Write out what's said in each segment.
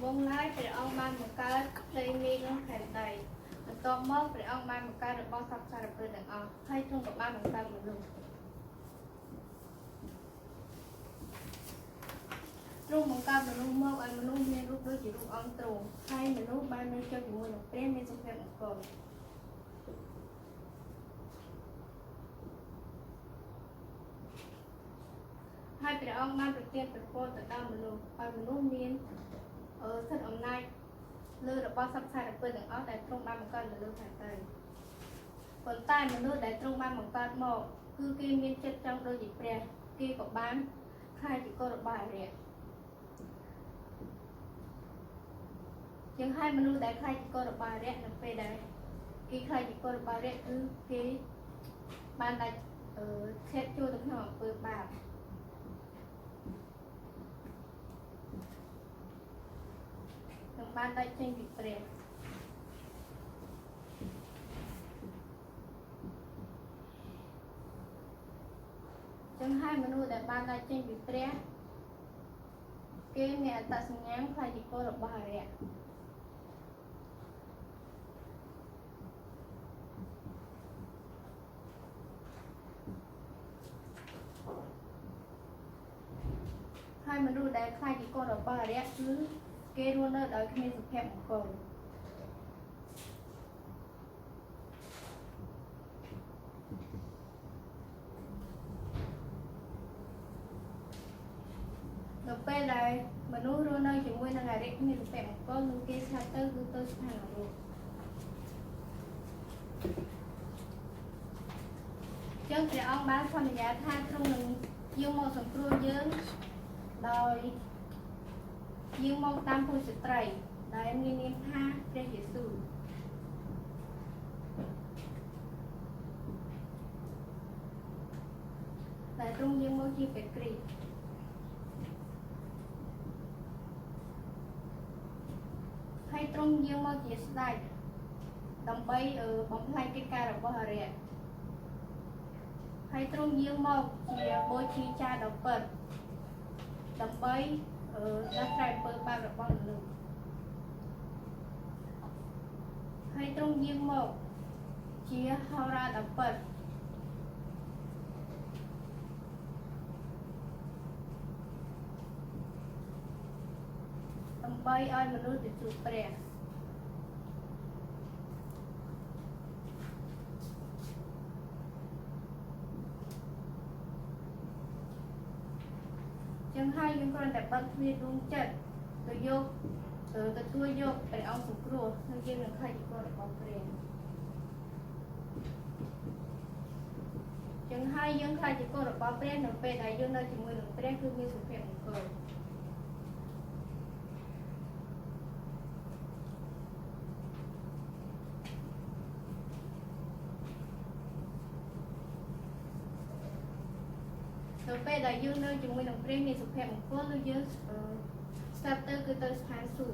mông lái phải ông ban một cái đây mi nó khèn đầy to mơ phải ông ban một cái được bao sắp xa được đừng ông hay trong một ban một cái một luôn lúc một cái mình luôn mơ anh mình luôn nên lúc đôi chỉ lúc ông trù hay mình lúc ban nơi cho những người một tên nên trong một còn hai phải ông ban được tiền phải cô từ đâu mình luôn miên thật hôm nay lư được bao sắp sai được quên được áo tại trong ba một con là lư phải tay còn tay mình lư để trong ba một con một cứ kia miên chất trong đôi dịp bè kia có bán khai chỉ có được bài rẻ chừng hai mình lư để khai chỉ có được bài rẻ là về đấy kia khai chỉ có được bài rẻ cứ kia ban đại xét chua được nhỏ vừa bạc ban đại trên bị bè chừng hai mình nuôi để ban đại trên bị bè cái này ta sinh nhám khai chỉ có được bài rẻ hai mình nuôi để khai chỉ có được bài rẻ cứ cái luôn đó đợi khi mình hẹp một cầu được bên này mà nuôi luôn đây chỉ nguyên là ngày đấy mình hẹp một con luôn kia xa tới cứ tới hàng rồi chân thì ông bán phần giá than trong mình dương màu sầm cua dương đòi dương mong tam phu sự trầy đại em nghiên nghiên tha trên hệ sử đại trung dương mong chi phải kì hay trung dương mong chi sai đồng bay ở bóng lai cái ca của họ rẻ hay trung dương mong chi bôi chi cha đọc bật đồng bay đã phải bơ ba được bằng lực hay trong dương một chia hao ra đập bật tầm bay ai mà nuôi được chụp bè chân hai những con đẹp bắt viên đúng chất tôi vô tôi vô để ông sụp rùa tôi dương là khai con đẹp bóng bè chân hai dương khai chỉ con đẹp bóng bè nó bè đại dương nơi chỉ mười được bè cứ như sụp hẹp một cờ rồi bây giờ dương nơi chúng mình làm premium sụp hẹp một phút lưu dương starter cứ tới sáng sủi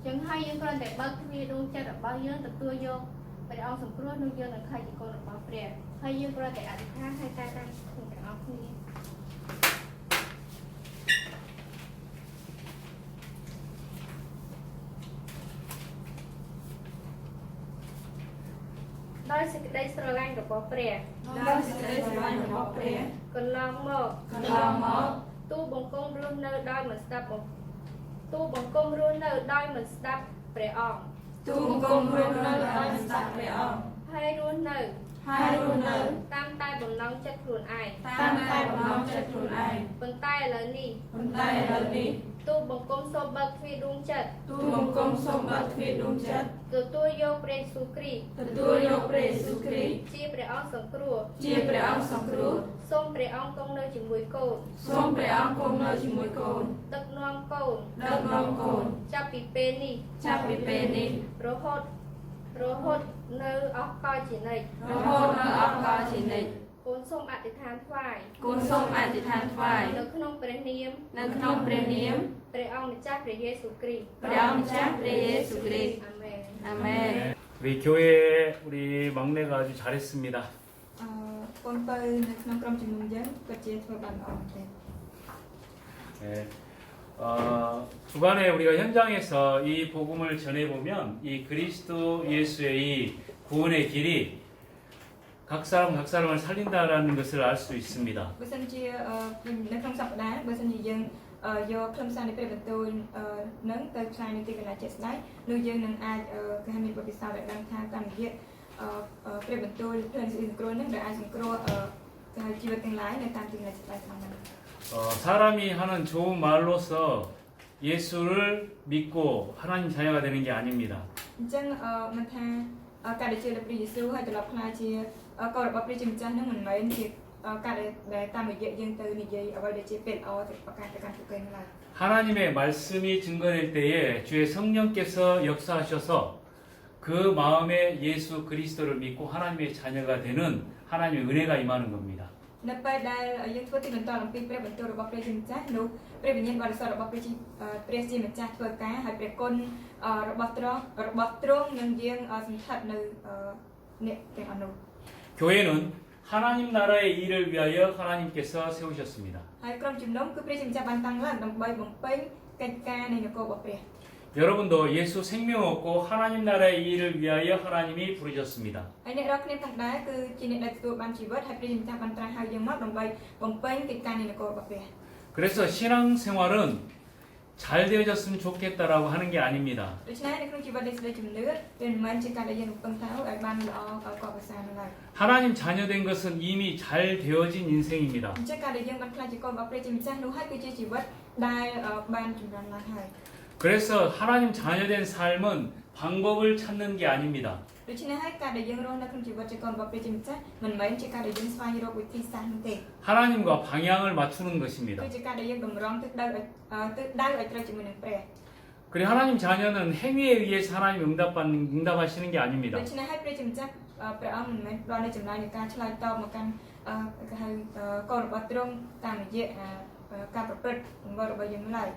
chẳng hai dương con để bắt vì đúng cho được bao dương tập tua vô bây giờ ông sụp rốt lưu dương là khai chỉ con được bao premium hai dương con để ăn khác hai tay tay không để ông không đi đây sẽ đây sờ lanh của bò bè còn lòng mờ tu bằng công luôn nơi đôi mình stop tu bằng công luôn nơi đôi mình stop bè on hai luôn nơi tam tay bằng nóng chất luôn ai bằng tay là ni tu bằng công số bậc phi đúng chất từ tôi vô pre sukri chia pre ông sòng cua xôm pre ông công nơi chỉ mùi cồn đất non cồn chắp bị peni rô hốt nơi ốc coi chỉ này côn xôm ảnh thì than thoại nơi không pre niêm pre ông chắc pre Yesu Christ. 아멘. 우리 교회 우리 막내가 아주 잘했습니다. បងទៅនៅក្នុងក្រុមជំនុំយើងពិតជាធ្វើបានល្អមែនទែន 네. 주간에 우리가 현장에서 이 복음을 전해보면 이 그리스도 예수의 이 구원의 길이 각 사람을 살린다라는 것을 알 수 있습니다. បើសិនជានៅក្នុងសប្តាហ៍បើសិនជាយើងយកខ្លឹមសារនៃព្រះបន្ទូលនឹងទៅឆ្លើយនៅទីកន្លែងជាក់ស្ដែងនោះយើងនឹងអាចគេមានបទពិសោធន៍ដែលដឹងថាតាមរយៈព្រះបន្ទូលផ្លូវសង្គ្រោះនឹងដែលអាចសង្គ្រោះគេហៅជីវិតទាំងឡាយនៅតាមទីកន្លែងជាក់ស្ដែងផងដែរ 사람이 하는 좋은 말로서 예수를 믿고 하나님 자녀가 되는 게 아닙니다. អញ្ចឹងមិនថាការដែលជឿលើព្រះយេស៊ូវហើយត្រឡប់ខ្លាចជាកូនរបស់ព្រះជាម្ចាស់នឹងមិនមែនជាការដែលតាមរយៈយើងទៅនិយាយអ្វីដែលជាពេលល្អទៅប្រកាសទៅកាន់ពួកគេនោះឡើយ 하나님의 말씀이 증거될 때에 주의 성령께서 역사하셔서 그 마음에 예수 그리스도를 믿고 하나님의 자녀가 되는 하나님의 은혜가 임하는 겁니다. នៅពេលដែលយើងធ្វើទីបន្តអំពីព្រះបន្ទូលរបស់ព្រះជាម្ចាស់នោះព្រះវិញ្ញាណបរិសុទ្ធរបស់ព្រះជាម្ចាស់ធ្វើការហើយព្រះគុណរបស់ទ្រង់នឹងយើងសន្ធិដ្ឋនៅអ្នកទាំងអស់នោះ 교회는 하나님 나라의 일을 위하여 하나님께서 세우셨습니다. ហើយក្រុមជំនុំគឺព្រះជាម្ចាស់បានតាំងឡើងដើម្បីបំពេញកិច្ចការនៃនគររបស់ព្រះ 여러분도 예수 생명 얻고 하나님 나라의 일을 위하여 하나님이 부르셨습니다. ហើយអ្នករាល់គ្នាទាំងដែរគឺជាអ្នកដែលទទួលបានជីវិតហើយព្រះជាម្ចាស់បានត្រាស់ហៅយើងមកដើម្បីបំពេញកិច្ចការនៃនគររបស់ព្រះ 그래서 신앙생활은 잘 되어졌으면 좋겠다라고 하는 게 아닙니다. ដូច្នេះនៅក្នុងជីវិតនៃសេចក្តីជំនឿវាមិនមែនជាការដែលយើងពឹងថាឲ្យបានល្អកកសានោះឡើយ 하나님 자녀된 것은 이미 잘 되어진 인생입니다. អញ្ចឹងការដែលយើងបានខ្លាចជាកូនរបស់ព្រះជាម្ចាស់នោះហើយគឺជាជីវិតដែលបានចម្រើនឡើងហើយ 그래서 하나님 자녀된 삶은 방법을 찾는 게 아닙니다. ដូច្នេះហើយការដែលយើងរស់នៅក្នុងជីវិតជាកូនរបស់ព្រះជាម្ចាស់មិនមែនជាការដែលយើងស្វែងរកវិធីសាស្ត្រនោះទេ 하나님과 방향을 맞추는 것입니다. គឺជាការដែលយើងតម្រង់ទិសដៅឲ្យត្រូវជាមួយនឹងព្រះ 그리고 하나님 자녀는 행위에 의해서 하나님 응답하시는 게 아닙니다. ដូច្នេះហើយព្រះជាម្ចាស់ព្រះអង្គមិនមែនផ្ដល់នូវចម្លើយនៃការឆ្លើយតបមកកាន់គេហៅកូនរបស់ទ្រង់តាមរយៈការប្រព្រឹត្តរបស់យើងឡើយ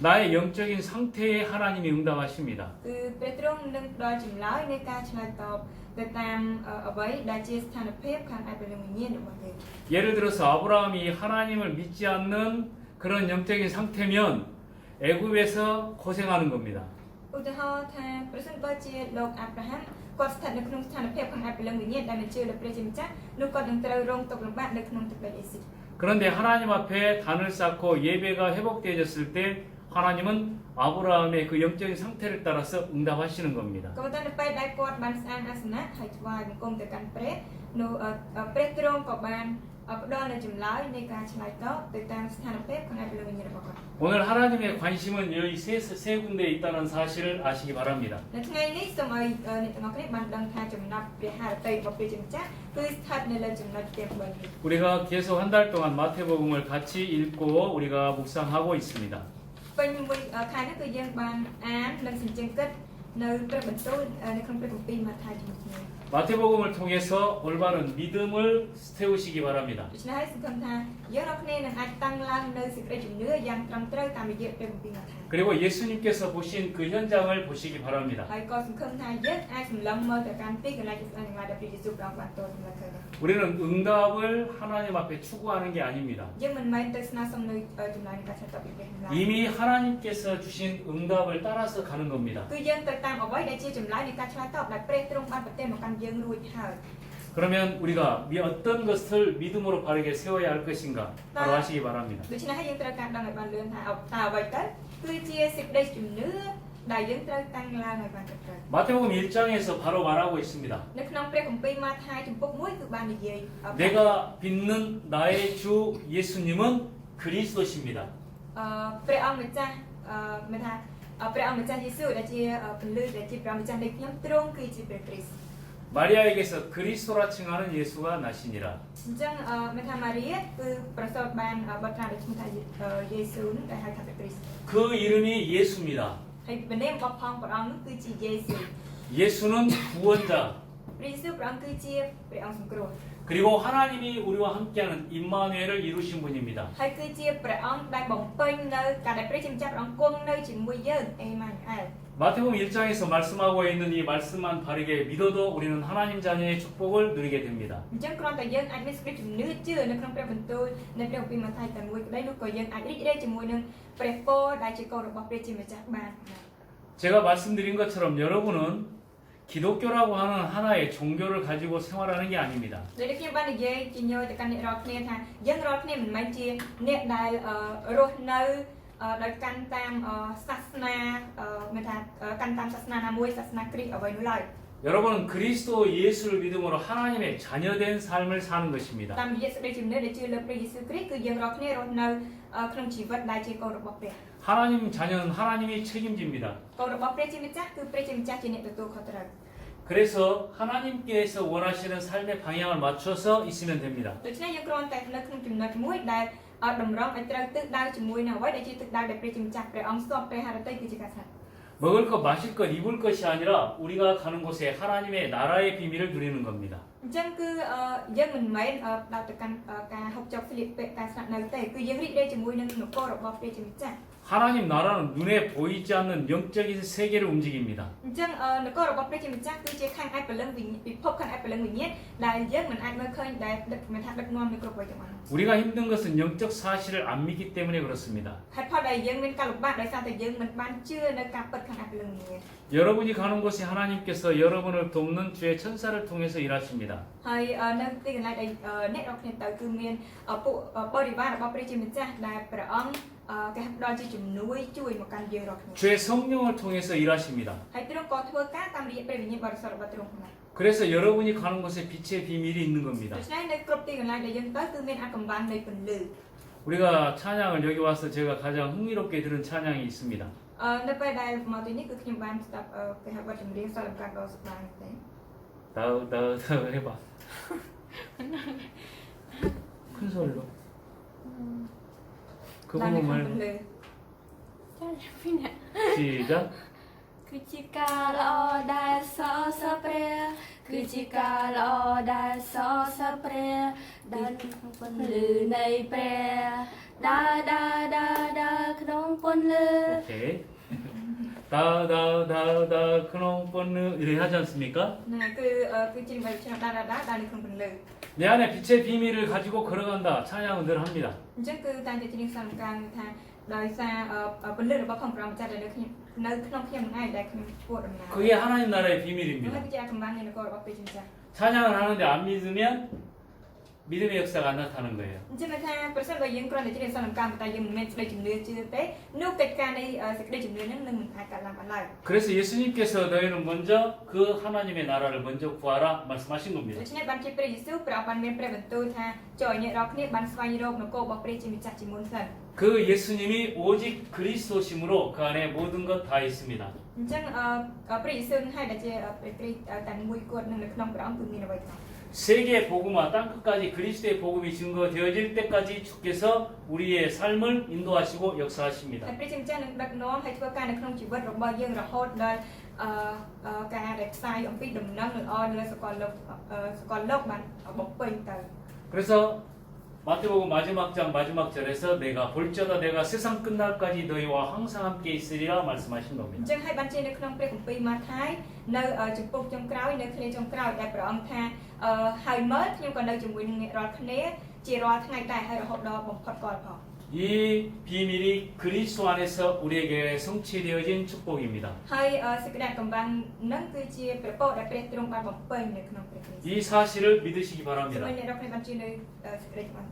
나의 영적인 상태에 하나님이 응답하십니다. គឺព្រះទ្រង់នឹងផ្ដល់ចម្លើយនៃការឆ្លើយតបទៅតាមអ្វីដែលជាស្ថានភាពខាងឯព្រះវិញ្ញាណរបស់គេ 예를 들어서 아브라함이 하나님을 믿지 않는 그런 영적인 상태면 애굽에서 고생하는 겁니다. ឧទាហរណ៍ថាប្រសិនបើជាលោកអាប់រ៉ាហាំគាត់ស្ថិតនៅក្នុងស្ថានភាពខាងឯព្រះវិញ្ញាណដែលមិនជឿលើព្រះជាម្ចាស់នោះគាត់នឹងត្រូវរងទុក្ខលំបាកនៅក្នុងទឹកដីអេស៊ីប 그런데 하나님 앞에 단을 쌓고 예배가 회복되어졌을 때 하나님은 아브라함의 그 영적인 상태를 따라서 응답하시는 겁니다. ក៏ប៉ុន្តែនៅពេលដែលគាត់បានស្អាងអាសនៈហើយថ្វាយបង្គំទៅកាន់ព្រះនោះព្រះទ្រង់ក៏បានផ្ដល់នូវចម្លើយនៃការឆ្លើយតបទៅតាមស្ថានភាពខាងឯព្រះវិញ្ញាណរបស់គាត់ 오늘 하나님의 관심은 여기 세 군데에 있다는 사실을 아시기 바랍니다. នៅថ្ងៃនេះសូមឲ្យអ្នកទាំងអស់គ្នាបានដឹងថាចំណាប់ព្រះハរតីរបស់ព្រះជាម្ចាស់គឺស្ថិតនៅលើចំណុចទាំង3នេះ 우리가 계속 한 달 동안 마태복음을 같이 읽고 우리가 묵상하고 있습니다. ពេញមួយខែនេះគឺយើងបានអាននិងសញ្ជឹងគិតនៅព្រះបន្ទូលនៅក្នុងព្រះគម្ពីរម៉ាថាយជាមួយគ្នា 마태복음을 통해서 올바른 믿음을 세우시기 바랍니다. ដូច្នេះហើយសង្ឃឹមថាយើងរាល់គ្នានឹងអាចតាំងឡើងនៅសេចក្តីជំនឿយ៉ាងត្រឹមត្រូវតាមរយៈព្រះគម្ពីរម៉ាថាយ 그리고 예수님께서 보신 그 현장을 보시기 바랍니다. ហើយក៏សង្ឃឹមថាយើងអាចសម្លឹងមើលទៅកាន់ទីកន្លែងជាក់ស្ដែងទាំងឡាយដែលព្រះយេស៊ូវព្រះអង្គបានទូលសម្រាប់ឃើញ 우리는 응답을 하나님 앞에 추구하는 게 아닙니다. យើងមិនមែនទៅស្នើសុំនៅចម្លើយនៃការឆ្លើយតបពីព្រះឡើយ 이미 하나님께서 주신 응답을 따라서 가는 겁니다. គឺយើងទៅតាមអ្វីដែលជាចម្លើយនៃការឆ្លើយតបដែលព្រះទ្រង់បានប្រទានមកកាន់យើងរួចហើយ 그러면 우리가 어떤 것을 믿음으로 바르게 세워야 할 것인가 바로 하시기 바랍니다. ដូច្នេះហើយយើងត្រូវការដឹងឲ្យបានលឿនថាតើអ្វីទៅគឺជាសេចក្តីជំនឿដែលយើងត្រូវតាំងឡើងឲ្យបានត្រឹមត្រូវ 마태복음 1장에서 바로 말하고 있습니다. នៅក្នុងព្រះគម្ពីរម៉ាថាយចំពុក1គឺបាននិយាយ 내가 믿는 나의 주 예수님은 그리스도십니다. ព្រះអង្គម្ចាស់មានថាព្រះអង្គម្ចាស់យេស៊ូវដែលជាពលឺដែលជាព្រះម្ចាស់នៃខ្ញុំទ្រង់គឺជាព្រះគ្រីស្ទ 마리아에게서 그리스도라 칭하는 예수가 나시니라. អញ្ចឹងមានថាម៉ារីគឺប្រសូតបានបត្រាដែលឈ្មោះថាយេស៊ូវនឹងដែលហៅថាព្រះគ្រីស្ទ 그 이름이 예수입니다. ហើយព្រះនាមរបស់ផងព្រះអង្គនោះគឺជាយេស៊ូវ 예수는 구원자. ព្រះយេស៊ូវព្រះអង្គគឺជាព្រះអង្គសង្គ្រោះ 그리고 하나님이 우리와 함께하는 임마누엘을 이루신 분입니다. ហើយគឺជាព្រះអង្គដែលបំពេញនៅការដែលព្រះជាម្ចាស់ព្រះអង្គគង់នៅជាមួយយើងអេម៉ានូអែល 마태복음 1장에서 말씀하고 있는 이 말씀만 바르게 믿어도 우리는 하나님 자녀의 축복을 누리게 됩니다. អញ្ចឹងគ្រាន់តែយើងអាចមានសេចក្តីជំនឿជឿនៅក្នុងព្រះបន្ទូលនៃព្រះគម្ពីរម៉ាថាយតែមួយក្តីនោះក៏យើងអាចរីករាយជាមួយនឹងព្រះពរដែលជាកូនរបស់ព្រះជាម្ចាស់បាន 제가 말씀드린 것처럼 여러분은 기독교라고 하는 하나의 종교를 가지고 생활하는 게 아닙니다. ដូចខ្ញុំបាននិយាយជាញយទៅកាន់អ្នករាល់គ្នាថាយើងរាល់គ្នាមិនមែនជាអ្នកដែលរស់នៅដោយកាន់តាមសាសនាមានថាកាន់តាមសាសនាណាមួយសាសនាគ្រីស្ទអ្វីនោះឡើយ 여러분은 그리스도 예수를 믿음으로 하나님의 자녀된 삶을 사는 것입니다. តាមរយៈសេចក្តីជំនឿដែលជឿលើព្រះយេស៊ូវគ្រីស្ទគឺយើងរាល់គ្នារស់នៅក្នុងជីវិតដែលជាកូនរបស់ព្រះ 하나님 자녀는 하나님이 책임집니다. កូនរបស់ព្រះជាម្ចាស់គឺព្រះជាម្ចាស់ជាអ្នកទទួលខុសត្រូវ 그래서 하나님께서 원하시는 삶의 방향을 맞춰서 있으면 됩니다. ដូច្នេះយើងគ្រាន់តែនៅក្នុងចំណុចមួយដែលតម្រង់ឲ្យត្រូវទិសដៅជាមួយនឹងអ្វីដែលជាទិសដៅដែលព្រះជាម្ចាស់ព្រះអង្គស្ទាប់ព្រះハរតីគឺជាការស្អាត 먹을 것, 마실 것, 입을 것이 아니라 우리가 가는 곳에 하나님의 나라의 비밀을 누리는 겁니다. អញ្ចឹងគឺយើងមិនមែនផ្ដោតទៅកាន់ការហូបចុកស្លៀកពាក់ការស្នាក់នៅទេគឺយើងរីករាយជាមួយនឹងនគររបស់ព្រះជាម្ចាស់ 하나님 나라는 눈에 보이지 않는 영적인 세계를 움직입니다. អញ្ចឹងនគររបស់ព្រះជាម្ចាស់គឺជាខាងឯកពលឹងពិភពខាងឯកពលឹងវិញ្ញាណដែលយើងមិនអាចមើលឃើញដែលមិនថាដឹកនាំនៅគ្រប់អ្វីទាំងអស់ 우리가 힘든 것은 영적 사실을 안 믿기 때문에 그렇습니다. ហេតុផលដែលយើងមានការលំបាកដោយសារតែយើងមិនបានជឿនៅការពិតខាងឯកពលឹងវិញ្ញាណ 여러분이 가는 곳에 하나님께서 여러분을 돕는 주의 천사를 통해서 일하십니다. ហើយនៅទីកន្លែងដែលអ្នករាល់គ្នាទៅគឺមានពួកបរិវាររបស់ព្រះជាម្ចាស់ដែលព្រះអង្គគេផ្ដល់ជាជំនួយជួយមកកាន់យើងរាល់គ្នា 주의 성령을 통해서 일하십니다. ហើយទ្រង់ក៏ធ្វើការតាមរយៈព្រះវិញ្ញាណបរិសុទ្ធរបស់ទ្រង់ផងដែរ 그래서 여러분이 가는 곳에 빛의 비밀이 있는 겁니다. ដូច្នេះនៅគ្រប់ទីកន្លែងដែលយើងទៅគឺមានអាកំបាំងនៃពន្លឺ 우리가 찬양을 여기 와서 제가 가장 흥미롭게 들은 찬양이 있습니다. នៅពេលដែលមកទីនេះគឺខ្ញុំបានស្ដាប់គេហៅបទចម្រៀងសល្បកាដ៏សប្បាយទេ 다우 해봐. 큰 소리로. 그 ដែលនៅ 부분 ក្នុងព 말고 ន្លឺ ចាស់ពីណា 시작. គឺជាការល្អដែលសរសើរព្រះគឺជាការល្អដែលសរសើរព្រះដែលក្នុងពន្លឺនៃព្រះដើរក្នុងពន្លឺ 오케이. 다우다우다우다 크롱본느 이래 하지 않습니까? ហ្នឹងហើយគឺជានិយាយឆ្នាំដើរនៅក្នុងពន្លឺ 내 안에 빛의 비밀을 가지고 걸어간다. 찬양은 늘 합니다. អញ្ចឹងគឺតែជាជាសកម្មការថាដោយសារពន្លឺរបស់ផងព្រះម្ចាស់ដែលនៅក្នុងខ្ញុំហ្នឹងឯងដែលខ្ញុំធ្វើដំណើរ 그게 하나님 나라의 ហ្នឹង 비밀입니다. គឺជាអាកំបាំងនៃនគររបស់ព្រះជាម្ចាស់ 찬양을 하는데 안 믿으면 믿음의 역사가 안 나타나는 거예요. អញ្ចឹងថាប្រសិនបើយើងគ្រាន់តែជាសកម្មការតែយើងមិនមែនសេចក្តីជំនឿជឿទេនោះកិច្ចការនៃសេចក្តីជំនឿហ្នឹងនឹងមិនអាចកើតឡើងបានឡើយ 그래서 예수님께서 너희는 먼저 그 하나님의 나라를 먼저 구하라 말씀하신 겁니다. ដូច្នេះបានជាព្រះយេស៊ូវព្រះអង្គបានមានព្រះបន្ទូលថាចូលឲ្យអ្នករាល់គ្នាបានស្វែងរកនគររបស់ព្រះជាម្ចាស់ជាមុនសិន 그 예수님이 오직 그리스도심으로 그 안에 모든 것 다 있습니다. អញ្ចឹងព្រះយេស៊ូវនឹងឲ្យដែលជាព្រះគ្រីស្ទតែមួយគាត់នឹងនៅក្នុងព្រះអង្គគឺមានអ្វីទាំងអស់ 세계 복음화 땅 끝까지 그리스도의 복음이 증거되어질 때까지 주께서 우리의 삶을 인도하시고 역사하십니다. ព្រះជាម្ចាស់នឹងដឹកនាំឲ្យធ្វើការនៅក្នុងជីវិតរបស់យើងរហូតដល់ការដែលផ្សាយអំពីដំណឹងល្អនៅសកលលោកបានបំពេញទៅ 그래서 마태복음 마지막 장 마지막 절에서 내가 볼지어다 내가 세상 끝날까지 너희와 항상 함께 있으리라 말씀하신 អញ្ 겁니다. ចឹងហើយបានជានៅក្នុងព្រះគម្ពីរម៉ាថាយនៅចំពុកចុងក្រោយនៅឃ្លាចុងក្រោយដែលព្រះអង្គថាហើយមើលខ្ញុំក៏នៅជាមួយនឹងអ្នករាល់គ្នាជារាល់ថ្ងៃដែរហើយរហូតដល់បំផុតកលផង 이 비밀이 그리스도 안에서 우리에게 성취되어진 축복입니다. ហើយសេចក្តីកំបាំងនឹងគឺជាព្រះពរដែលព្រះទ្រង់បានបំពេញនៅក្នុងព្រះគ្រីស្ទ 이 사실을 믿으시기 សូម 바랍니다. ឲ្យអ្នករាល់គ្នាបានជឿនៅសេចក្តីកំបាំង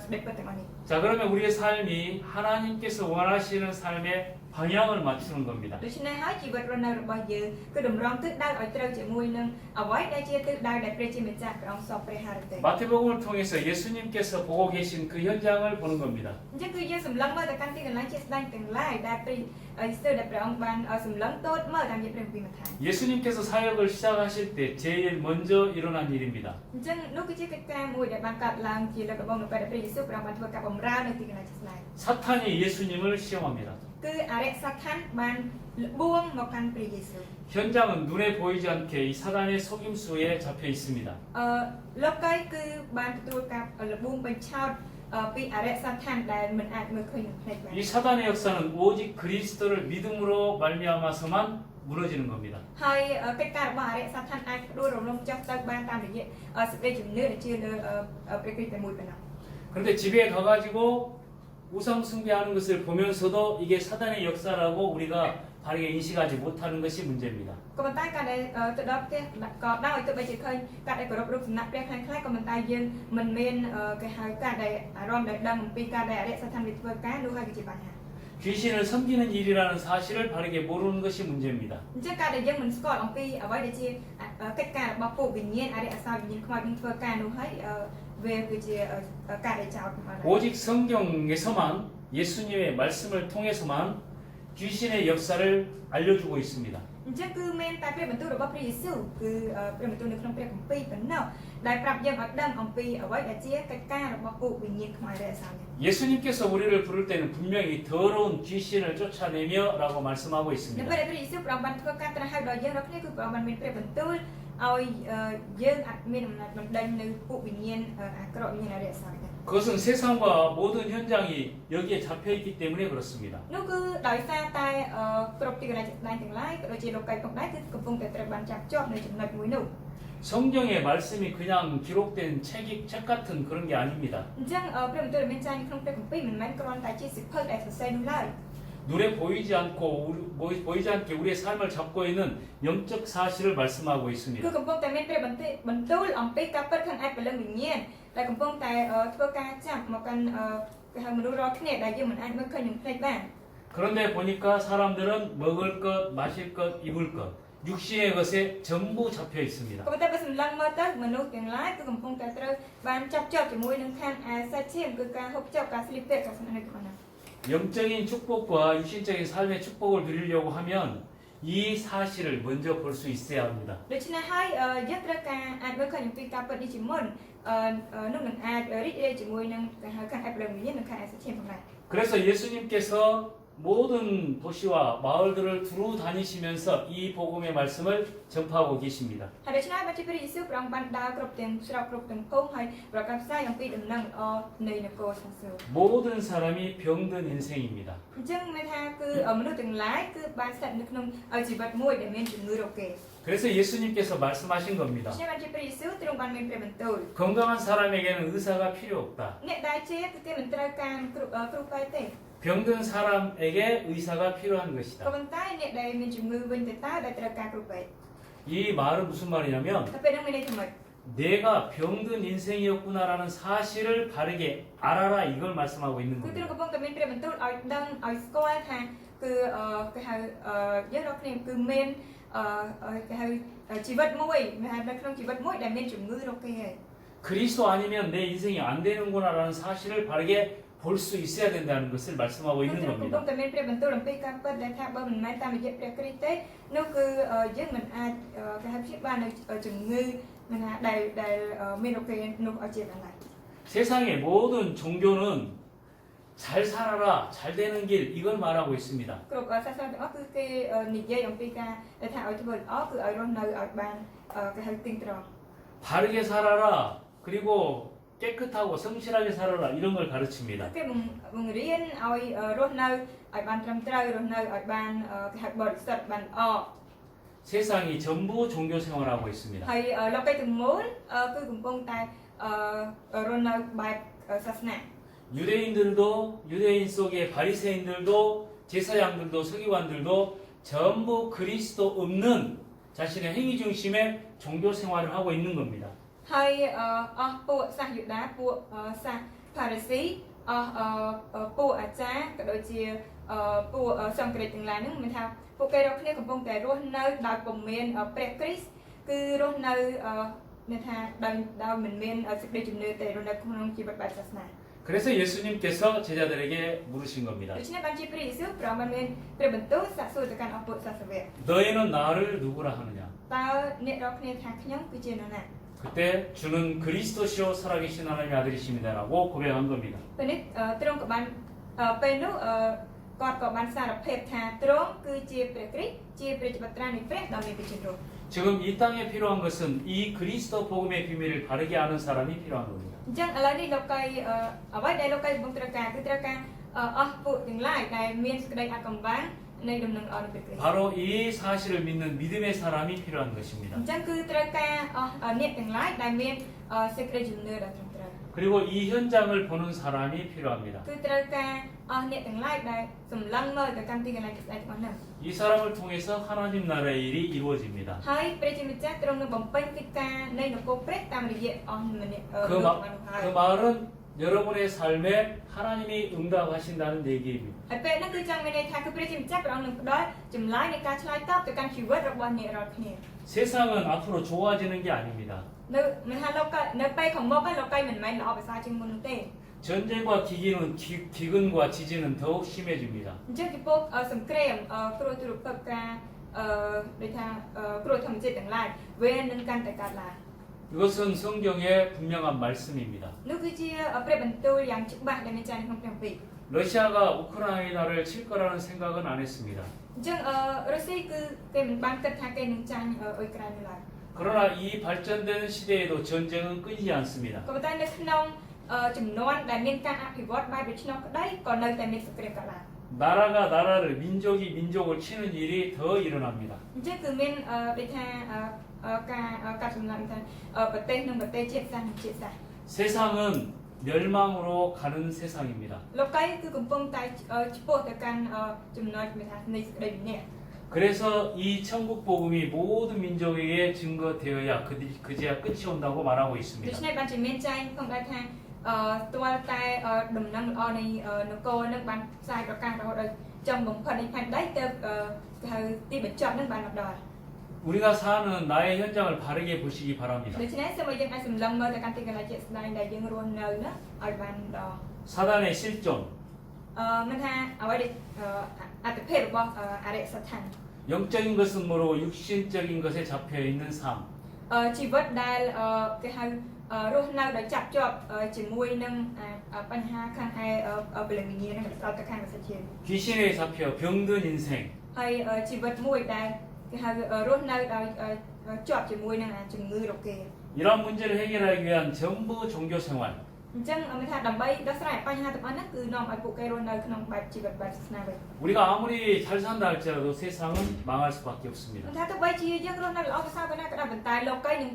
សេចក្តីពិតទាំងអស់នេះ 자, 그러면 우리의 삶이 하나님께서 원하시는 삶의 방향을 맞추는 겁니다. ដូច្នេះហើយជីវិតរស់នៅរបស់យើងគឺតម្រង់ទិសដៅឲ្យត្រូវជាមួយនឹងអ្វីដែលជាទិសដៅដែលព្រះជាម្ចាស់ព្រះអង្គសពព្រះハរតី 마태복음을 통해서 예수님께서 보고 계신 그 현장을 보는 겁니다. អញ្ចឹងគឺយើងសម្លឹងមើលទៅកាន់ទីកន្លែងជាក់ស្ដែងទាំងឡាយដែលព្រះយេស៊ូវដែលព្រះអង្គបានសម្លឹងតូចមើលតាមរយៈព្រះគម្ពីរម៉ាថាយ 예수님께서 사역을 시작하실 때 제일 먼저 일어난 일입니다. អញ្ចឹងនោះគឺជាកិច្ចការមួយដែលបានកើតឡើងជាលើកដំបូងនៅពេលដែលព្រះយេស៊ូវព្រះអង្គបានធ្វើការបម្រើនៅទីកន្លែងជាក់ស្ដែង 사탄이 예수님을 시험합니다. គឺអរិយសត្វឋានបានលបួងមកកាន់ព្រះយេស៊ូវ 현장은 눈에 보이지 않게 이 사단의 속임수에 잡혀 있습니다. លោកកៃគឺបានទទួលការលបួងបញ្ឆោតពីអរិយសត្វឋានដែលមិនអាចមើលឃើញនឹងភ្នែកបាន 이 사단의 역사는 오직 그리스도를 믿음으로 말미암아서만 무너지는 겁니다. ហើយកិច្ចការរបស់អរិយសត្វឋានអាចផ្ដួលរំលំចុះទៅបានតាមរយៈសេចក្តីជំនឿដែលជឿលើព្រះគ្រីស្ទតែមួយប៉ុណ្ណោះ 그런데 집에 가가지고 우상 숭배하는 것을 보면서도 이게 사단의 역사라고 우리가 바르게 인식하지 못하는 것이 문제입니다. ក៏ប៉ុន្តែការដែលទៅដល់ផ្ទះក៏ដោយទោះបីជាឃើញការដែលគោរពរូបសំណាកព្រះខ្លាំងៗក៏ប៉ុន្តែយើងមិនមានគេហៅការដែលអារម្មណ៍ដែលដឹងអំពីការដែលអរិយសត្វឋានវាធ្វើការនោះហើយគឺជាបញ្ហា 귀신을 섬기는 일이라는 사실을 바르게 모르는 것이 문제입니다. អញ្ចឹងការដែលយើងមិនស្គាល់អំពីអ្វីដែលជាកិច្ចការរបស់ពួកវិញ្ញាណអរិយអសរវិញ្ញាណខ្មោចនឹងធ្វើការនោះហើយវាគឺជាការដែលចោទមកដែរ 오직 성경에서만 예수님의 말씀을 통해서만 귀신의 역사를 알려주고 있습니다. អញ្ចឹងគឺមានតែព្រះបន្ទូលរបស់ព្រះយេស៊ូវគឺព្រះបន្ទូលនៅក្នុងព្រះគម្ពីរប៉ុណ្ណោះដែលប្រាប់យើងឲ្យដឹងអំពីអ្វីដែលជាកិច្ចការរបស់ពួកវិញ្ញាណខ្មោចអរិយអសរនេះ 예수님께서 우리를 부를 때는 분명히 더러운 귀신을 쫓아내며라고 말씀하고 នៅ 있습니다. ពេលដែលព្រះយេស៊ូវព្រះអង្គបានធ្វើការត្រាស់ឲ្យដល់យើងរាល់គ្នាគឺព្រះអង្គបានមានព្រះបន្ទូលឲ្យយើងអាចមានអំណាចបណ្ដេញនៅពួកវិញ្ញាណអាក្រក់វិញ្ញាណអរិយអសរនេះ 그것은 세상과 모든 현장이 여기에 잡혀 있기 때문에 그렇습니다. នោះគឺដោយសារតែគ្រប់ទីកន្លែងជាក់ស្ដែងទាំងឡាយក៏ដូចជាលោកកៃផងដែរគឺកំពុងតែត្រូវបានចាប់ជាប់នៅចំណុចមួយនោះ 성경의 말씀이 그냥 기록된 책 같은 그런 게 아닙니다. អញ្ចឹងព្រះបន្ទូលដែលមានចែងក្នុងព្រះគម្ពីរមិនមែនគ្រាន់តែជាសៀវភៅដែលសរសេរនោះឡើយ 눈에 보이지 않게 우리의 삶을 잡고 있는 영적 사실을 말씀하고 គឺ 있습니다. កំពុងតែមានព្រះបន្ទូលអំពីការពិតខាងឯកពលឹងវិញ្ញាណដែលកំពុងតែធ្វើការចាប់មកកាន់គេហៅមនុស្សរាល់គ្នាដែលយើងមិនអាចមើលឃើញនឹងភ្នែកបាន 그런데 보니까 사람들은 먹을 것, 마실 것, 입을 것, 육신의 것에 전부 잡혀 있습니다. ក៏ប៉ុន្តែបើសម្លឹងមើលទៅមនុស្សទាំងឡាយគឺកំពុងតែត្រូវបានចាប់ជាប់ជាមួយនឹងខាងអាសាឈាមគឺការហូបចុកការស្លៀកពាក់ការស្នាក់នៅក្នុងនោះ 영적인 축복과 육신적인 삶의 축복을 누리려고 하면 이 사실을 먼저 볼 수 있어야 합니다. ដូច្នេះហើយយើងត្រូវការអាចមើលឃើញអំពីការពិតនេះជាមុននោះនឹងអាចរីករាយជាមួយនឹងគេហៅខាងឯកពលឹងវិញ្ញាណនិងខាងអាសាឈាមផងដែរ 그래서 예수님께서 모든 도시와 마을들을 두루 다니시면서 이 복음의 말씀을 전파하고 계십니다. ហើយដូច្នេះបានជាព្រះយេស៊ូវព្រះអង្គបានដើរគ្រប់ទាំងស្រុកគ្រប់ទាំងភូមិហើយប្រកាសផ្សាយអំពីដំណឹងល្អនៃនគរសាសនា 모든 사람이 병든 인생입니다. អញ្ចឹងមានថាគឺមនុស្សទាំងឡាយគឺបានស្ថិតនៅក្នុងជីវិតមួយដែលមានជំងឺរោគគេ 그래서 예수님께서 말씀하신 겁니다. ដូច្នេះបានជាព្រះយេស៊ូវទ្រង់បានមានព្រះបន្ទូល 건강한 사람에게는 의사가 필요 없다. អ្នកដែលជាគឺគេមិនត្រូវការគ្រូពេទ្យទេ 병든 사람에게 의사가 필요한 ក៏ 것이다. ប៉ុន្តែអ្នកដែលមានជំងឺវិញទៅតើដែលត្រូវការគ្រូពេទ្យ 이 말은 무슨 말이냐면 តែពេលនោះមានន័យថាម៉េច 내가 병든 인생이었구나라는 사실을 바르게 알아라 이걸 말씀하고 있는 គឺទ្រង់ 겁니다. កំពុងតែមានព្រះបន្ទូលឲ្យដឹងឲ្យស្គាល់ថាគឺគេហៅយើងរកគ្នាគឺមានគេហៅជីវិតមួយនៅក្នុងជីវិតមួយដែលមានជំងឺរោគគេហើយ 그리스도 아니면 내 인생이 안 되는구나라는 사실을 바르게 볼 수 있어야 된다는 것을 말씀하고 គឺ 있는 ទ្រង់កំពុង 겁니다. តែមានព្រះបន្ទូលអំពីការពិតដែលថាបើមិនមែនតាមរយៈព្រះគ្រីស្ទទេនោះគឺយើងមិនអាចគេហៅព្យាបាលនៅជំងឺមិនថាដែលមានរោគគេនោះឲ្យជាបានឡើយ 세상의 모든 종교는 잘 살아라, 잘 되는 길 이걸 말하고 있습니다. គ្រប់សាសនាទាំងអស់គឺគេនិយាយអំពីការដែលថាឲ្យធ្វើល្អគឺឲ្យរស់នៅឲ្យបានគេហៅទីងត្រង់ 바르게 살아라, 그리고 깨끗하고 성실하게 살아라 이런 걸 가르칩니다. គេបង្រៀនឲ្យរស់នៅឲ្យបានត្រឹមត្រូវរស់នៅឲ្យបានគេហៅបរិសុទ្ធបានល្អ 세상이 전부 종교 생활하고 있습니다. ហើយលោកគេទាំងមូលគឺកំពុងតែរស់នៅបែបសាសនា 유대인들도 유대인 속의 바리새인들도 제사장들도 서기관들도 전부 그리스도 없는 자신의 행위 중심의 종교 생활을 하고 있는 겁니다. ហើយអស់ពួកសាសយូដាពួកសាសផារីស៊ីអស់ពួកអាចារ្យក៏ដូចជាពួកសង្ឃគ្រិស្តទាំងឡាយហ្នឹងមានថាពួកគេរាល់គ្នាកំពុងតែរស់នៅដោយពុំមានព្រះគ្រីស្ទគឺរស់នៅមានថាដោយមិនមានសេចក្តីជំនឿទេរស់នៅក្នុងជីវិតបែបសាសនា 그래서 예수님께서 제자들에게 물으신 겁니다. ដូច្នេះបានជាព្រះយេស៊ូវព្រះអង្គបានមានព្រះបន្ទូលសាកសួរទៅកាន់អស់ពួកសាសវក 너희는 나를 누구라 하느냐? តើអ្នករាល់គ្នាថាខ្ញុំគឺជានរណា 그때 주는 그리스도시요 살아계신 하나님의 아들이십니다라고 고백한 겁니다. ពេលនេះទ្រង់ក៏បានពេលនោះ គាត់ក៏បានសារភាពថាទ្រង់គឺជាព្រះគ្រីស្ទជាព្រះជាបត្រានៃព្រះដ៏មានព្រះជន្ម 지금 이 땅에 필요한 것은 이 그리스도 복음의 비밀을 바르게 아는 사람이 필요한 겁니다. អញ្ចឹងឥឡូវនេះលោកកៃអ្វីដែលលោកកៃកំពុងត្រូវការគឺត្រូវការអស់ពួកទាំងឡាយដែលមានសេចក្តីអាកំបាំងនៃដំណឹងល្អនៃព្រះគ្រីស្ទ 바로 이 사실을 믿는 믿음의 사람이 필요한 것입니다. អញ្ចឹងគឺត្រូវការអស់អ្នកទាំងឡាយដែលមានសេចក្តីជំនឿដ៏ត្រឹមត្រូវ 그리고 이 현장을 보는 사람이 필요합니다. គឺត្រូវការអស់អ្នកទាំងឡាយដែលសម្លឹងមើលទៅកាន់ទីកន្លែងជាក់ស្ដែងទាំងអស់ហ្នឹង 이 사람을 통해서 하나님 나라의 일이 이루어집니다. ហើយព្រះជាម្ចាស់ទ្រង់នឹងបំពេញកិច្ចការនៃនគរព្រះតាមរយៈអស់ម្នាក់ 그, 그 말은 여러분의 삶에 하나님이 응답하신다는 얘기입니다. ហើយពេលហ្នឹងគឺចង់មានន័យថាគឺព្រះជាម្ចាស់ព្រះអង្គនឹងផ្ដល់ចម្លើយនៃការឆ្លើយតបទៅកាន់ជីវិតរបស់អ្នករាល់គ្នា 세상은 앞으로 좋아지는 게 아닙니다. នៅមិនថាលោកក៏នៅពេលខាងមុខហ្នឹងលោកកៃមិនមែនល្អប្រសើរជាងមុននោះទេ 전쟁과 기근과 지진은 더욱 심해집니다. អញ្ចឹងចំពោះសង្គ្រាមគ្រោះទុរភិក្សការដូចថាគ្រោះធម្មជាតិទាំងឡាយវានឹងកាន់តែកើតឡើង 이것은 성경의 분명한 말씀입니다. នោះគឺជាព្រះបន្ទូលយ៉ាងច្បាស់ដែលមានចែងក្នុងព្រះគម្ពីរ 러시아가 우크라이나를 칠 거라는 생각은 안 했습니다. អញ្ចឹងរុស្ស៊ីគឺគេមិនបានគិតថាគេនឹងចាញ់អ៊ុយក្រែននោះឡើយ 그러나 이 발전된 시대에도 전쟁은 끊이지 않습니다. ក៏ប៉ុន្តែនៅក្នុងចំនួនដែលមានការអភិវឌ្ឍបែបដូច្នោះក្តីក៏នៅតែមានសង្គ្រាមកើតឡើង 나라가 나라를 민족이 민족을 치는 일이 더 일어납니다. អញ្ចឹងគឺមានដូចថាការកាត់សម្លាប់ថាប្រទេសនឹងប្រទេសជាតិសាសន៍នឹងជាតិសាសន៍ 세상은 멸망으로 가는 세상입니다. លោកកៃគឺកំពុងតែឆ្ពោះទៅកាន់ចំណុចមានថានៃសេចក្តីវិន័យ 그래서 이 천국 복음이 모든 민족에게 증거되어야 그제야 끝이 온다고 말하고 ដូ 있습니다. ច្នេះបានជាមានចែងផងដែរថាស្ទាល់តែដំណឹងល្អនៃនគរនឹងបានផ្សាយប្រកាសរហូតដល់ចំបំផុតនៃផែនដីទៅគេហៅទីបញ្ចប់នឹងបានមកដល់ 우리가 사는 나의 현장을 바르게 보시기 바랍니다. ដូច្នេះសូមឲ្យយើងអាចសម្លឹងមើលទៅកាន់ទីកន្លែងជាក់ស្ដែងដែលយើងរស់នៅណាឲ្យបានដល់ 사단의 실존, មិនថាអ្វីដែលអត្តភាពរបស់អរិយសត្វ 영적인 것은 모르고 육신적인 것에 잡혀 있는 삶. ជីវិតដែលគេហៅរស់នៅដោយចាប់ជាប់ជាមួយនឹងបញ្ហាខាងឯពលវិញ្ញាណនិងដល់ទៅខាងវិសុទ្ធជា 귀신에 잡혀 병든 인생. ហើយជីវិតមួយដែលគេហៅរស់នៅដោយជាប់ជាមួយនឹងជំងឺរោគគេ 이런 문제를 해결하기 위한 전부 종교 생활. អញ្ចឹងមានថាដើម្បីដោះស្រាយបញ្ហាទាំងអស់ហ្នឹងគឺនាំឲ្យពួកគេរស់នៅក្នុងបែបជីវិតបែបសាសនាវិញ 우리가 아무리 잘 산다 할지라도 세상은 망할 수밖에 없습니다. ថាទោះបីជាយើងរស់នៅល្អប្រសើរប៉ុណ្ណាក៏ដោយប៉ុន្តែលោកីនឹង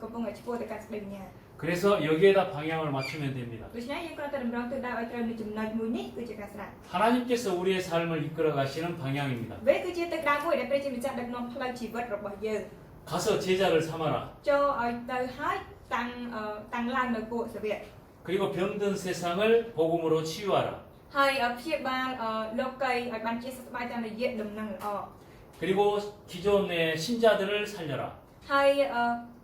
កំពុងតែឆ្ពោះទៅកាន់សេចក្តីវិញ្ញាណ 그래서 여기에다 방향을 맞추면 됩니다. ដូច្នេះយើងគ្រាន់តែតម្រង់ទិសដៅឲ្យត្រូវនៅចំណុចមួយនេះគឺជាការស្ដាប់ 하나님께서 우리의 삶을 이끌어 가시는 방향입니다. វាគឺជាទិសដៅមួយដែលព្រះជាម្ចាស់ដឹកនាំផ្លូវជីវិតរបស់យើង 가서 제자를 삼아라. ចូលឲ្យទៅហើយតាំងឡើងនៅពួកសាវក 그리고 병든 세상을 복음으로 치유하라. ហើយព្យាបាលលោកីឲ្យបានជាសះស្បើយតាមរយៈដំណឹងល្អ 그리고 기존의 신자들을 살려라. ហើយ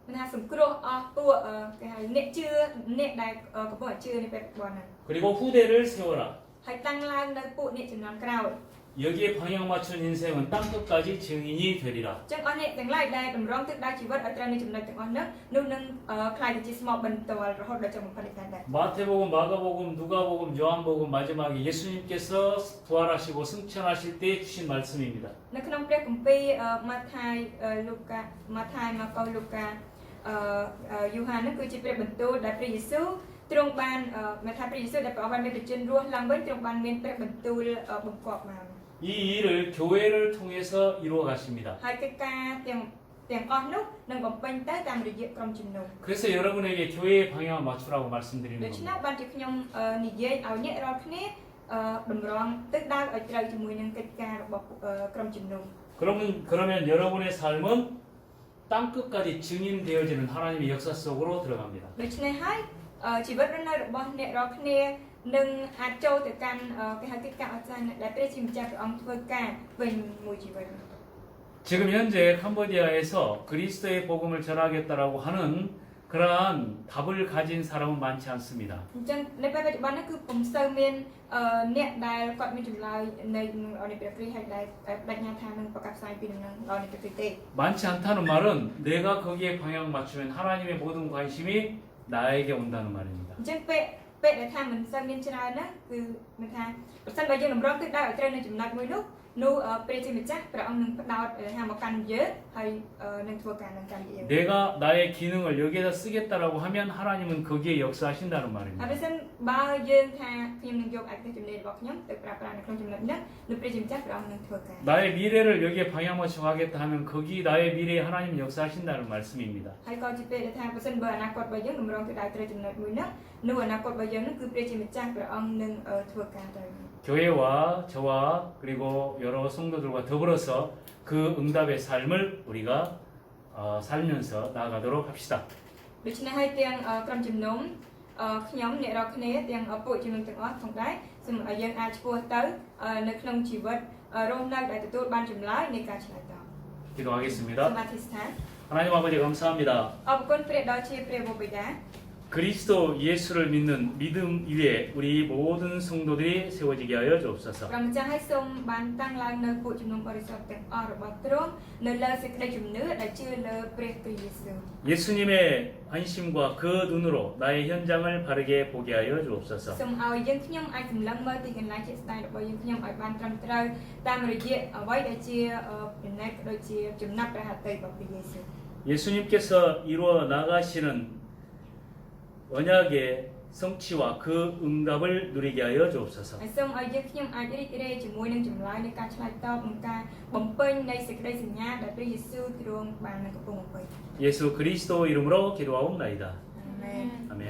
មិនថាសង្គ្រោះអស់ពួកគេហៅអ្នកជឿអ្នកដែលកំពុងតែជឿនៅពេលបច្ចុប្បន្នហ្នឹង 그리고 후대를 세워라. ហើយតាំងឡើងនៅពួកអ្នកចំនួនក្រោយ 여기에 방향 맞춘 인생은 땅끝까지 증인이 되리라. ចឹងអស់អ្នកទាំងឡាយដែលតម្រង់ទិសដៅជីវិតឲ្យត្រូវនៅចំណុចទាំងអស់ហ្នឹងនោះនឹងខ្លាយទៅជាស្មោកបន្ទាល់រហូតដល់ចំបំផុតនៃការដែរ 마태복음, 마가복음, 누가복음, 요한복음 마지막에 예수님께서 부활하시고 승천하실 때 주신 말씀입니다. នៅក្នុងព្រះគម្ពីរម៉ាថាយលូកាម៉ាថាយម៉ាកុសលូកាយូហាននោះគឺជាព្រះបន្ទូលដែលព្រះយេស៊ូវទ្រង់បានមកថាព្រះយេស៊ូវដែលព្រះអង្គបានមានប្រជញ្ញរស់ឡើងវិញទ្រង់បានមានព្រះបន្ទូលបង្គាប់មក 이 일을 교회를 통해서 이루어 가십니다. ហើយកិច្ចការទាំងអស់នោះនឹងបំពេញទៅតាមរយៈក្រុមជំនុំ 그래서 여러분에게 교회의 방향을 맞추라고 말씀드리는 ដូច្នេះ 겁니다. បានជាខ្ញុំនិយាយឲ្យអ្នករាល់គ្នាតម្រង់ទិសដៅឲ្យត្រូវជាមួយនឹងកិច្ចការរបស់ក្រុមជំនុំ 그러면 여러분의 삶은 땅끝까지 증인되어지는 하나님의 역사 속으로 들어갑니다. ដូច្នេះហើយជីវិតរស់នៅរបស់អ្នករាល់គ្នានឹងអាចចូលទៅកាន់គេហៅកិច្ចការអស្ចារ្យដែលព្រះជាម្ចាស់ព្រះអង្គធ្វើការវិញមួយជីវិត 지금 현재 캄보디아에서 그리스도의 복음을 전하겠다라고 하는 그러한 답을 가진 사람은 많지 않습니다. អញ្ចឹងនៅពេលបច្ចុប្បន្ននេះគឺពុំសូវមានអ្នកដែលគាត់មានចម្លើយនៅនៃព្រះគ្រីស្ទហើយដែលបដិញ្ញាថានឹងប្រកាសផ្សាយពីដំណឹងដល់នៃព្រះគ្រីស្ទទេ 많지 않다는 말은 내가 거기에 방향 맞추면 하나님의 모든 관심이 나에게 온다는 말입니다. អញ្ចឹងពេល ពេលដែលថាមិនសូវមានច្រើនណាគឺមិនថាប្រសិនបើយើងតម្រង់ទិសដៅឲ្យត្រូវនៅចំណុចមួយនោះព្រះជាម្ចាស់ព្រះអង្គនឹងផ្ដោតថាមកកាន់យើងហើយនឹងធ្វើការនឹងកាន់យើង 내가 나의 기능을 여기에다 쓰겠다라고 하면 하나님은 거기에 역사하신다는 ហើយ 말입니다. ប្រសិនបើយើងថាខ្ញុំនឹងយកឯកទេសចំណេះរបស់ខ្ញុំទៅប្រើប្រាស់នៅក្នុងចំណុចនេះនោះព្រះជាម្ចាស់ព្រះអង្គនឹងធ្វើការ 나의 미래를 여기에 방향 맞춰 가겠다 하면 거기 나의 미래에 하나님 역사하신다는 말씀입니다. ហើយក៏ជាពេលដែលថាប្រសិនបើអនាគតរបស់យើងតម្រង់ទិសដៅត្រូវចំណុចមួយនោះនោះអនាគតរបស់យើងនោះគឺព្រះជាម្ចាស់ព្រះអង្គនឹងធ្វើការទៅ 교회와 저와 그리고 여러 성도들과 더불어서 그 응답의 삶을 우리가 살면서 나아가도록 합시다. ដូច្នេះហើយទាំងក្រុមជំនុំខ្ញុំអ្នករាល់គ្នាទាំងពួកជំនុំទាំងអស់ផងដែរសូមឲ្យយើងអាចឈ្មោះទៅនៅក្នុងជីវិតរស់នៅដែលទទួលបានចម្លើយនៃការឆ្លើយតប 기도하겠습니다. សូមអធិស្ឋាន 하나님 아버지 감사합니다. អរគុណព្រះដ៏ជាព្រះបុព្វបិតា 그리스도 예수를 믿는 믿음 위에 우리 모든 성도들이 세워지게 하여 주옵소서. ព្រះម្ចាស់ឲ្យសូមបានតាំងឡើងនៅពួកជំនុំបរិសុទ្ធទាំងអស់របស់ទ្រង់នៅលើសេចក្តីជំនឿដែលជឿលើព្រះគ្រីស្ទយេស៊ូវ 예수님의 안심과 그 눈으로 나의 현장을 바르게 보게 하여 주옵소서. សូមឲ្យយើងខ្ញុំអាចសម្លឹងមើលទីកន្លែងជាក់ស្ដែងរបស់យើងខ្ញុំឲ្យបានត្រឹមត្រូវតាមរយៈអ្វីដែលជាចំណេះដូចជាចំណាប់ព្រះហត្ថីរបស់ព្រះយេស៊ូវ 예수님께서 이루어 나가시는 언약의 성취와 그 응답을 누리게 하여 주옵소서. ហើយសូមឲ្យយើងខ្ញុំអាចរីករាយជាមួយនឹងចម្លើយនៃការឆ្លើយតបនិងការបំពេញនៃសេចក្តីសញ្ញាដែលព្រះយេស៊ូវទ្រង់បាននឹងកំពុងបំពេញ 예수 그리스도 이름으로 기도하옵나이다. អាមែន 아멘.